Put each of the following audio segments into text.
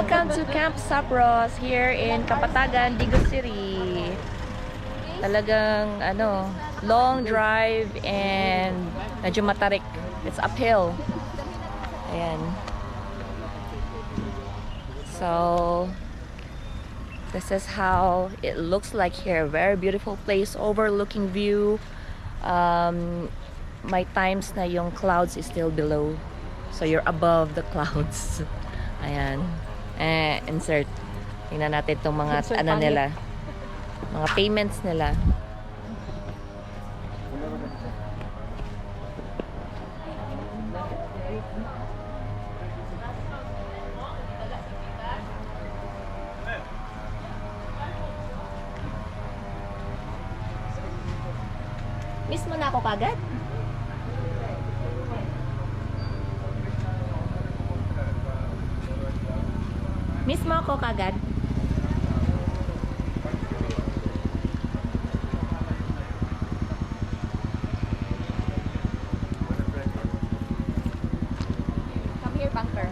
Welcome to Camp Sapros here in Kapatagan, Digos City. Talagang long drive and medyo matarik. It's uphill. Ayan. So this is how it looks like here. Very beautiful place, overlooking view. May times na yung clouds is still below. So you're above the clouds. Ayan. Insert. Tingnan natin itong mga nila. Mga payments nila. Miss mo na ako kagad? Miss mo ako kagad? Come here, bunker.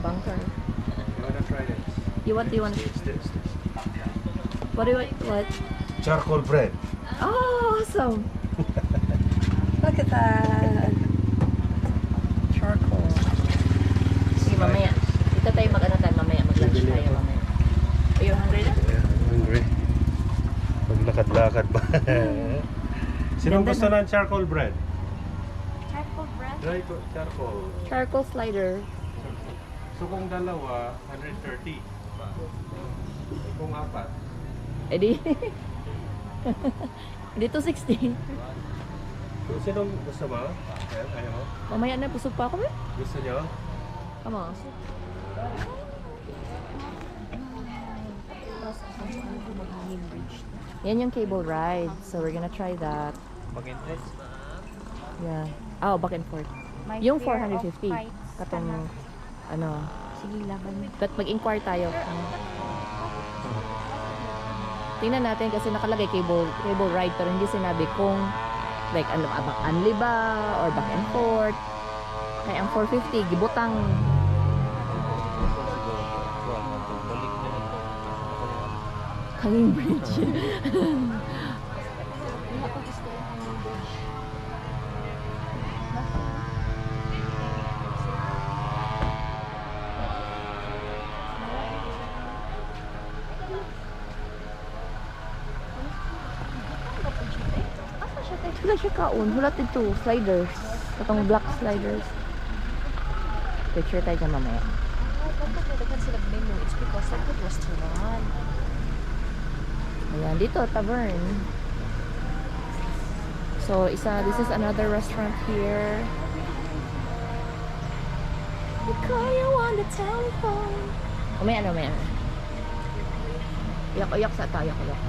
Bunker. You wanna try this? What do you want? This. What do you want? What? Charcoal bread. Oh, awesome! Look at that. Charcoal. Sige, mamaya. Dito tayo tayo mamaya. Mag-lunch tayo mamaya. Are you hungry na? Yeah, hungry. Maglakad-lakad pa. Sinong Ganda gusto na. ng charcoal bread? Charcoal bread? Try ko, charcoal. Charcoal slider. So kung dalawa, 130. Kung apat. Edi. Dito 60. So sinong gusto mo? Ayaw mo? Mamaya na, busog pa ako eh. Gusto nyo? Come on. Yan yung cable ride. So we're gonna try that. Pag-interest? Yeah. Oh, back and forth. My Yung fear of 450. heights. Katong Sige, laban mo. but mag-inquire tayo. Tingnan natin kasi nakalagay cable ride pero hindi sinabi kung like unli ba or back and forth. Kaya ang 450 gibutang. Hanging bridge. Wala siya kaon. Hulat ito. Sliders. Itong black sliders. Picture tayo dyan mamaya. It's because of the restaurant. Ayan. Dito, tavern. So, this is another restaurant here. Call you on the telephone. Mamaya. Iyak sa ito. Iyak.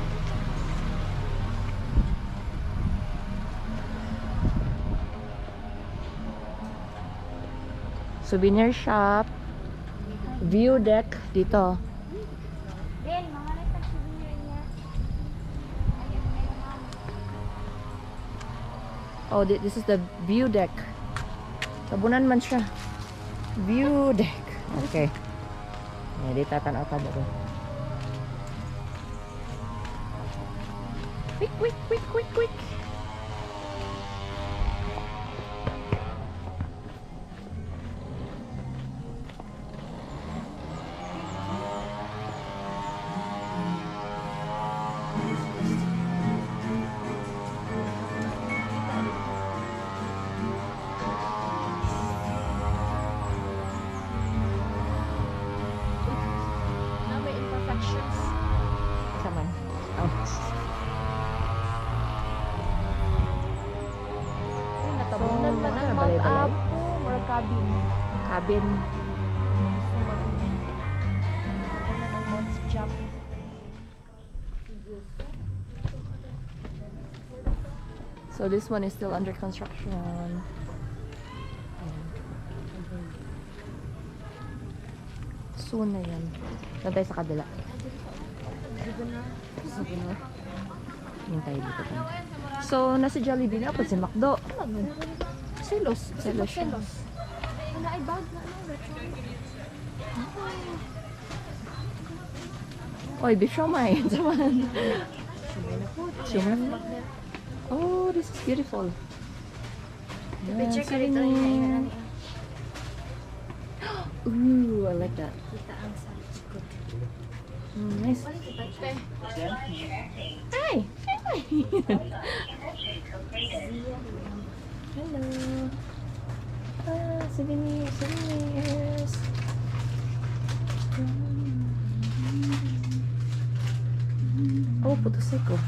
Souvenir shop. View deck dito. Ben, mga nagtag-souvenir niya. Oh, this is the view deck. Tabunan man siya. View deck. Okay. Di tatanaw ta dito. Quick. Now may imperfections. Saman. Oh. Natabunan pa So, ng balay-balay. mag-up. Or cabin. Cabin. Jump. So this one is still under construction. Soon na yan. Doon tayo sa kabila. Hintay dito tayo. So, nasa Jollibee na ako si McDo. Selos. Wala ay bag na ano. Oy, beef siomay. Saman. Siomay. Oh, this is beautiful. Yan, Picture ka rin souvenir. Ooh, I like that. Kita ang sa ikot. Nice. Hi. Hi. Hello. Ah, souvenirs, souvenirs. Oh, puto seco.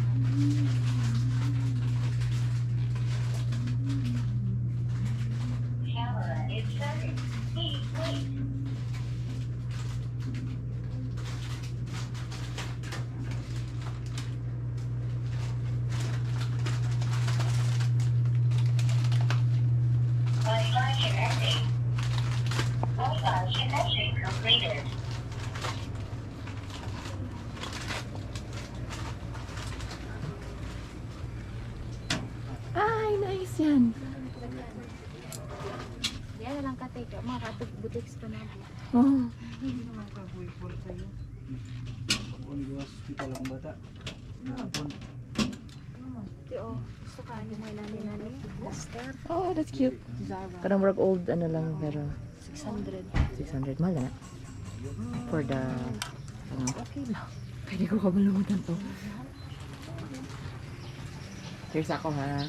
Ay, nice yan. Yan na lang katay ka. Mga katog butiks pa na. Oh. Gusto ka yung mga nani-nani. Blaster. Oh, that's cute. Parang work old, ano lang, pero 600. 600. Mahal na. For the, ano, okay lang. Pwede ko kabalumutan to. Here's ako, ha.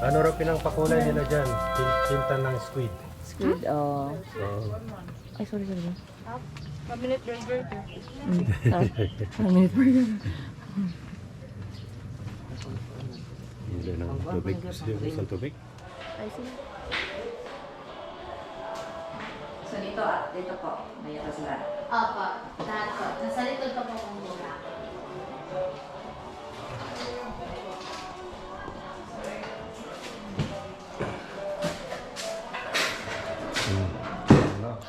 Ano raw pinangpakulay nila dyan? Pinta ng squid. Squid, oh. Oh. Ay, sorry. Cabinet burger. Minute burger. Hindi ng tubig. Gusto ng tubig? Ay, sino? So, dito po. May restaurant. Opo. Lahat po. Nasa likod pa po kung mura.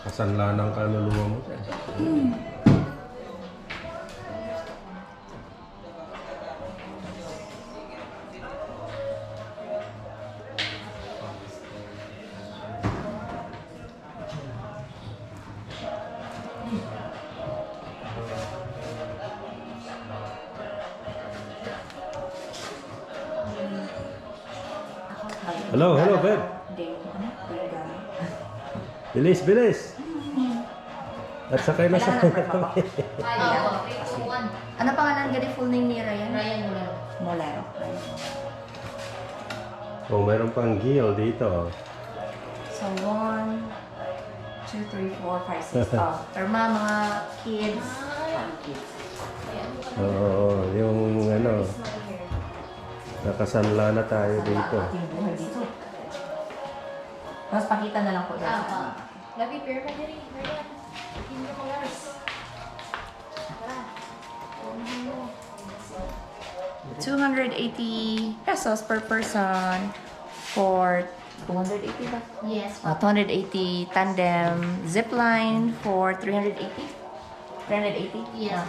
Kasanla ng kaluluwa mo. Hello, babe. Bilis. At sakay na sa kami. Opo. 3, 2, 1. Ano pangalan gani full name ni Ryan? Ryan Mulero. Molero. Oh, meron pang gill dito. So, 1, 2, 3, 4, 5, 6. Oh, terma mga kids. Kids. Oo, yung ano, nakasanla na tayo dito. Ating buhay dito. Mas pakita na lang po doon. Opo. Labi, pero ka diri. Ryan. Hindi mo guys. Tara. Unahan mo. 280 pesos per person for 280 ba? Yes. 280 tandem zipline for 380. 380? Yes.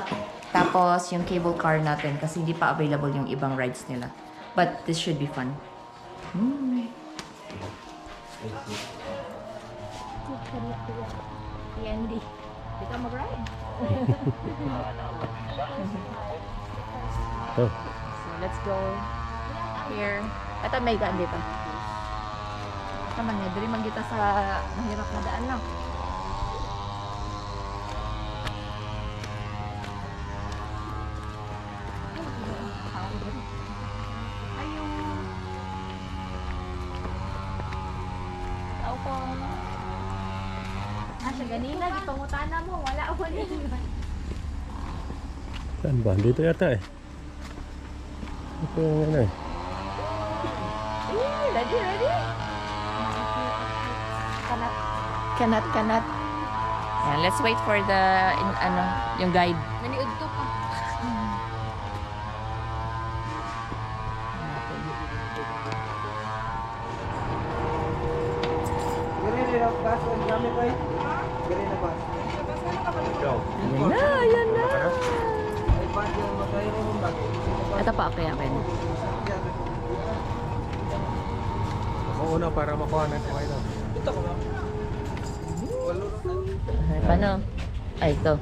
Tapos yung cable car natin kasi hindi pa available yung ibang rides nila. But this should be fun. TND. Di ka mag-ride. So Oh. let's go here. Ito may gaan dito. Ito man nga, diri man kita sa mahirap na daan lang. Ayun. Tao ko. Siya ganina, gipangutana mo. Wala ako nila. Saan ba? Dito yata eh. Ito yung ano eh. Ready? Cannot. Yeah, let's wait for the yung guide. Naniud to pa. Ikaw. Ayan na. Ito pa, okay. Mauna para makuha na ito kayo. Ay, paano? Ay, ito.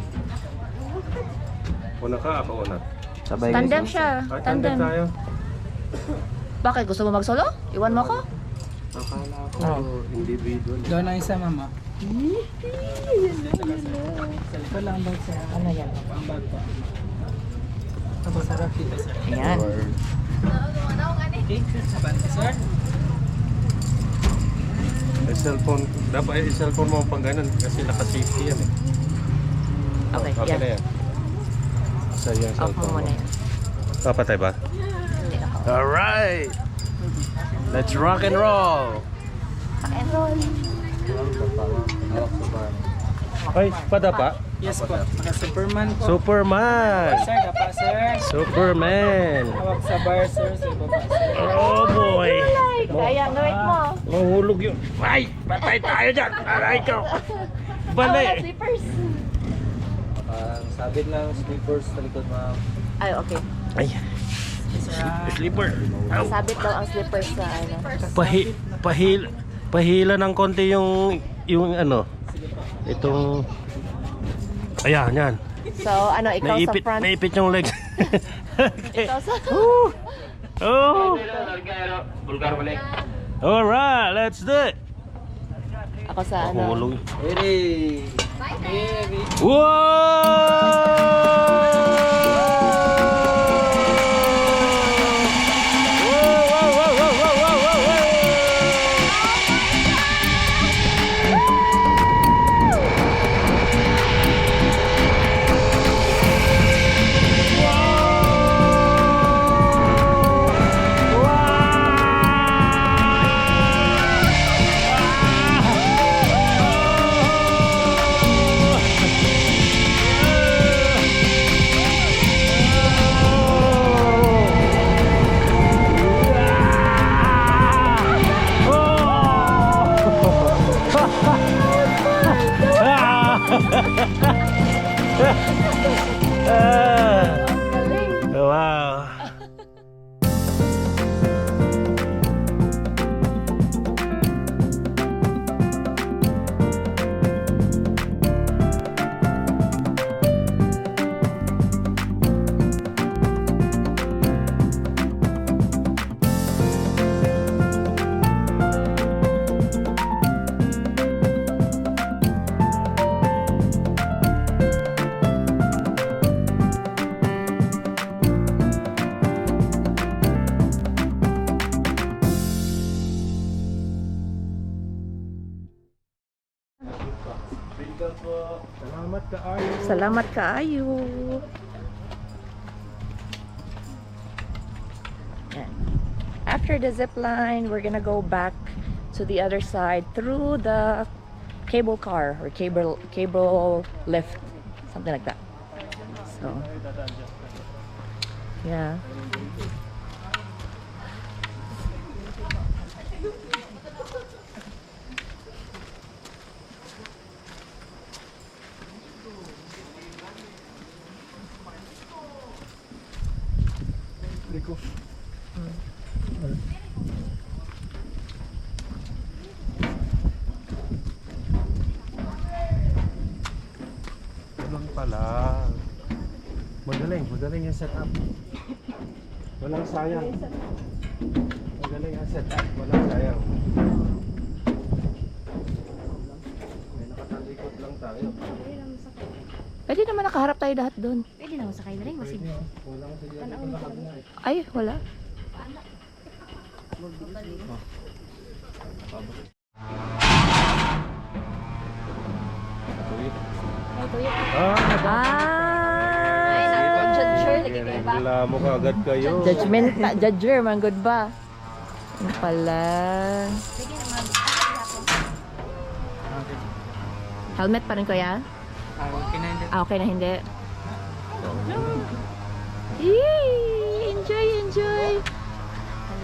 Una ka, ako una. Tandem siya. Ah, tandem tayo. Bakit? Gusto mo mag-solo? Iwan mo ako? Akala ko individual. Doon ang isa, mama. Sa likod lang bag sa Ano yan? ang bag pa. Tapos sarap dito, sir. Ayan. Okay, abante, sir. Cellphone. Dapat cellphone mo pang ganun kasi naka-safety yan eh. Okay, Okay na yan. yan. Sa yung Off mo cellphone muna mo. yan. Papatay ba? Hindi na ako. Alright! Let's rock and roll! Enroll. Ay, padapa? Yes po. Mga Superman po. Superman! Sir, dapa, sir. Superman! Hawak sa bar, sir. Sa ibaba, sir. Oh boy! Kaya, gawin mo. Mahulog yun. Ay! Patay tayo dyan! Aray ko! Bali! Slippers. Sabit lang slippers sa likod, ma'am. Ay, okay. Ay! Slipper! Ow. Sabit daw ang slippers sa ano. Pahila ng konti yung ano, itong, ayan, yan. So, ano, ikaw sa front. Naipit yung legs. Okay. Ikaw sa... Oh! Alright, let's do it! Ako sa ano. Mahulog. Ready. Ready. Wow. Salamat kaayo. Salamat kaayo. Yan. After the zip line, we're gonna go back to the other side through the cable car or cable lift, something like that. So, yeah. Magaling yung setup. Walang sayang. Magaling yung setup, walang sayang. May nakatalikod lang tayo. Pwede naman nakaharap tayo lahat doon. Pwede na masakay na rin. Kasi Walang sayang. Ay, wala. may tuyo. Ah! Ay, naku. Judger. Lagi kayo ba? Reklamo ka agad kayo. Judgment, judger, man good ba? Ano pala? Lagi naman. Helmet pa rin kuya? Okay na hindi. Ah, okay na hindi. Yee! Enjoy, enjoy!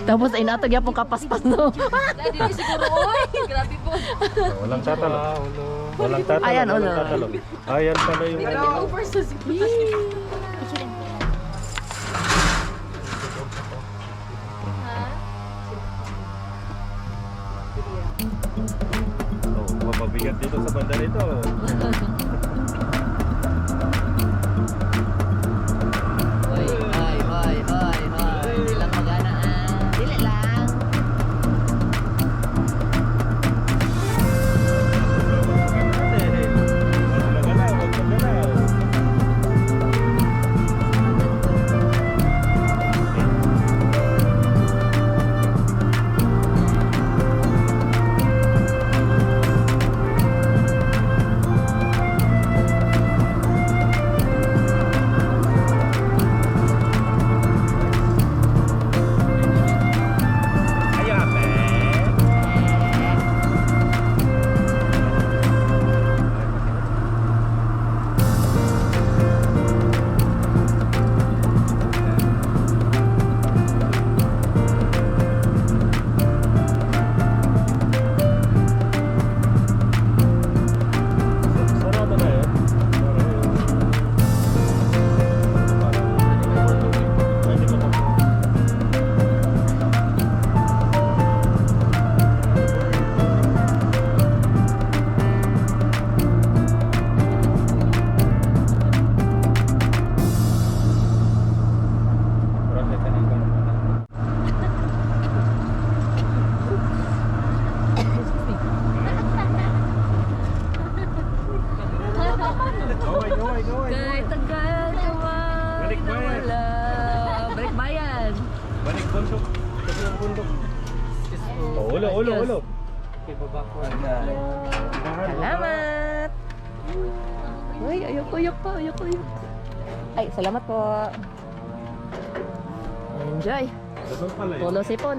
Tapos ay natag yapong kapaspas no. Dahil din siguro, oy. Grabe po. Walang tatalon. Walang tatalon. Ayan, walang ulo. tatalon. Ayan pala yung... Over sa siguro. Oh, mapabigat dito sa banda nito. Hoy, hoy, hoy, hoy, hoy. Dili lang magana ah. Dili lang. Huwag magalaw, huwag magalaw. Sarado na yun. Pwede ba pa? Gaway, gaway, gaway. Kay tagal naman. Balik bayan. Wala. Balik bayan. Balik bundok. Kasi ang bundok. Oh, ulo, ulo, ulo. Okay, baba ko. Salamat. Uy, ayoko, ayoko, ayoko, ayoko. Ay, salamat po. Enjoy. Doon pala yun. Polo sipon.